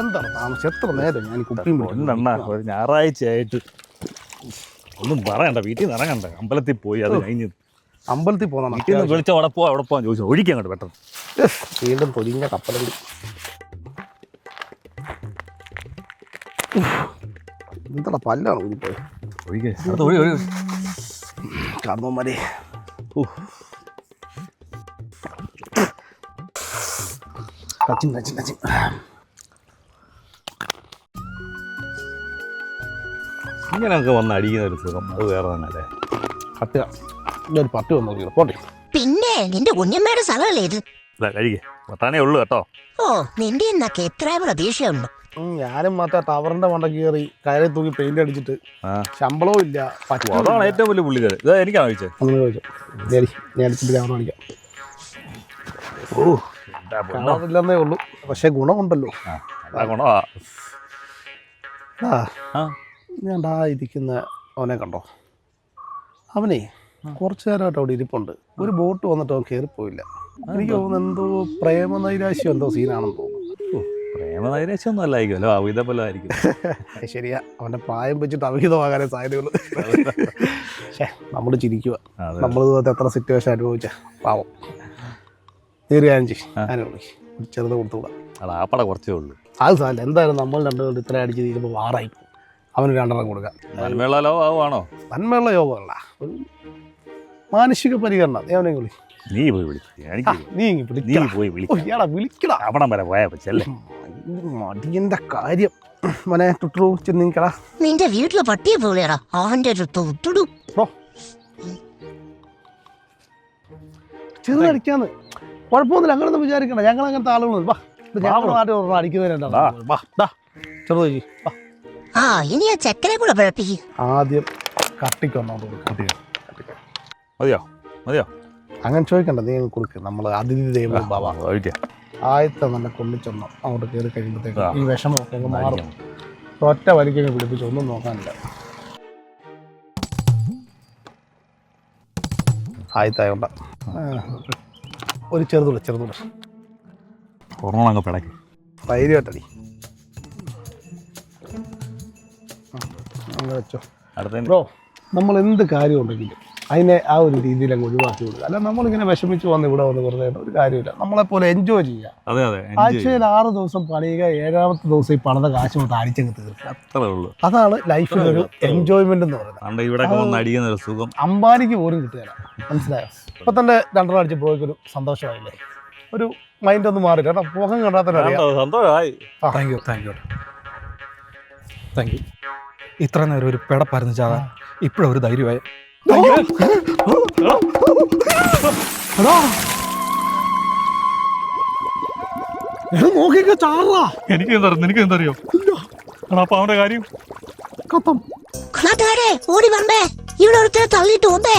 എന്താണ് താമസം? എത്ര നേരം ഞാൻ കുപ്പിയും ഒരു ഞായറാഴ്ചയായിട്ട് ഒന്നും പറയണ്ട, വീട്ടിൽ നിന്ന് ഇറങ്ങണ്ട, അമ്പലത്തിൽ പോയി അത് കഴിഞ്ഞ് അമ്പലത്തിൽ പോകുന്ന വീട്ടിൽ നിന്ന് വിളിച്ച അവിടെ പോകാൻ ചോദിച്ചു, ഒഴിക്കാൻ കണ്ടു പെട്ടെന്ന്. വീണ്ടും പൊരിഞ്ഞ കപ്പലടി. എന്താ പല്ലാണ് ഊരിപ്പോയി. കർമ്മം മതി. ഇങ്ങനെയൊക്കെ വന്ന് അടിക്കുന്ന ഒരു സുഖം അത് വേറെ തന്നെ അല്ലേ. ഒരു പട്ടി വന്നു പോട്ടെ. പിന്നെ നിന്റെ കുഞ്ഞമ്മയുടെ സ്ഥലമല്ലേ ഇത്? കഴിക്കേ പത്താനേ ഉള്ളു കേട്ടോ. ഓ, നിന്റെ എന്നൊക്കെ എത്ര പ്രതീക്ഷയുണ്ട്. ഞാനും മറ്റേ ടവറിന്റെ മണ്ട കയറി കയറി തൂക്കി പെയിന്റ് അടിച്ചിട്ട് ശമ്പളവും ഇല്ല. അതാണ് ഏറ്റവും വലിയ പുള്ളിക്കാര്. ഇതാ എനിക്കാണ് ചോദിച്ചത്. അങ്ങനെ ചോദിച്ചു ഞാൻ അടിച്ചിട്ട് ക്യാമറ അടിക്കാം. കളറില്ലെന്നേ ഉള്ളൂ, പക്ഷെ ഗുണമുണ്ടല്ലോ. ഞാൻ ഇരിക്കുന്ന അവനെ കണ്ടോ? അവനെ കുറച്ചു നേരമായിട്ട് അവിടെ ഇരിപ്പുണ്ട്. ഒരു ബോട്ട് വന്നിട്ട് അവൻ കയറിപ്പോയില്ല. എനിക്ക് തോന്നുന്നു എന്തോ പ്രേമനൈരാശ്യം എന്തോ സീനാണെന്ന് തോന്നുന്നു. പ്രേമനൈരാശ്യം ഒന്നും അല്ലായിരിക്കുമല്ലോ, അവിധഫലമായിരിക്കും. ശരിയാ, അവൻ്റെ പ്രായം വെച്ചിട്ട് അവിഹിതമാകാനേ സാധ്യതയുള്ളൂ. പക്ഷേ നമ്മൾ ചിരിക്കുക. നമ്മളിതുപോലത്തെ എത്ര സിറ്റുവേഷൻ അനുഭവിച്ച പാവം. തീർച്ചയായും ചെറുത് കൊടുത്തുകൂടാ. ആപ്പട കുറച്ചേ ഉള്ളൂ. അത് സാധനം എന്തായാലും നമ്മൾ രണ്ടുപേരും ഇത്ര അടിച്ച് തീരുമ്പോൾ വാറായി പോകും. അവന് രണ്ടെണ്ണം കൊടുക്കാം. നന്മയുള്ള ലോകമാണോ? നന്മയുള്ള യോഗമല്ല, ഒരു മാനുഷിക പരിഗണന. അവനെ വിളി. നീ പോയി വിളിക്കടാ. അവിടം വരെ പോയാ പറ്റല്ലേ. മടിയന്റെ കാര്യം മനെ ടുട്ടു ചെന്നിക്കടാ. നിന്റെ വീട്ടിലെ പട്ടിയെ പോലെയാടാ അവന്റെ ചെറുതടിക്കാന്ന് കുഴപ്പമൊന്നുമില്ല. അങ്ങനൊന്നും വിചാരിക്കണ്ട. ഞങ്ങൾ അങ്ങനത്തെ ആളുകളൊന്നും ഞങ്ങളുടെ നാട്ടിൽ ഒരെണ്ണം അടിക്കുന്നതിനാ. ചെറുത് ആ, ഇനി ആ ചെക്കനെ കൂടെ പിഴപ്പിക്കും. ആദ്യം കട്ടിക്കൊന്നോട്ട് കൊടുക്കും. മതിയോ? അങ്ങനെ ചോദിക്കണ്ട, നീ കൊടുക്കുക. നമ്മൾ അതിഥി ദൈവം ബാബ ആയത്തെ നല്ല കൊള്ളിച്ചൊന്നും അങ്ങോട്ട് കയറി കഴിയുമ്പോഴത്തേക്ക് ഈ വിഷമമൊക്കെ മാറും. ഒറ്റ വലിക്കങ്ങ് പിടിപ്പിച്ച് ഒന്നും നോക്കാനില്ല. ആയത്തായോണ്ട ഒരു ചെറുതുള്ള ധൈര്യമായിട്ടടി അങ്ങനെ വെച്ചോ. ബ്രോ, നമ്മൾ എന്ത് കാര്യം ഉണ്ടെങ്കിലും അതിനെ ആ ഒരു രീതിയിൽ അങ്ങ് ഒഴിവാക്കി കൊടുക്കുക. അല്ല നമ്മളിങ്ങനെ വിഷമിച്ച് വന്ന് ഇവിടെ വന്ന് വെറുതെ ഒരു കാര്യമില്ല. നമ്മളെപ്പോലെ എൻജോയ് ചെയ്യുക. ആഴ്ചയിൽ 6 ദിവസം പണിയുക, 7ാമത്തെ ദിവസം ഈ പണത കാശ് കൊണ്ട് അടിച്ചങ്ങ് തീർക്കുക. അത്രേ ഉള്ളൂ. അതാണ് ലൈഫിലൊരു എൻജോയ്മെന്റ് എന്ന് പറയുന്നത്. സുഖം അംബാനിക്ക് പോലും കിട്ടുകയില്ല. മനസ്സിലായോ? ഇപ്പൊ തന്നെ 2 അടിച്ച് പോയിക്കൊരു സന്തോഷമായില്ലേ? ഒരു മൈൻഡ് ഒന്നും മാറില്ല കേട്ടോ. മുഖം കണ്ടാൽ തന്നെ സന്തോഷമായി. Thank you. ഇത്ര നേരം ഒരു പെടപ്പരന്ന് ചാകാൻ ഇപ്പോഴൊരു ധൈര്യമായി. നോക്കിയൊക്കെ ചാറാ. എനിക്കെന്തറിയോ അപ്പൊ അവന്റെ കാര്യം ഓടി വന്നേ, ഇവിടെ ഒരുത്തരെ തള്ളിട്ട് വന്നേ.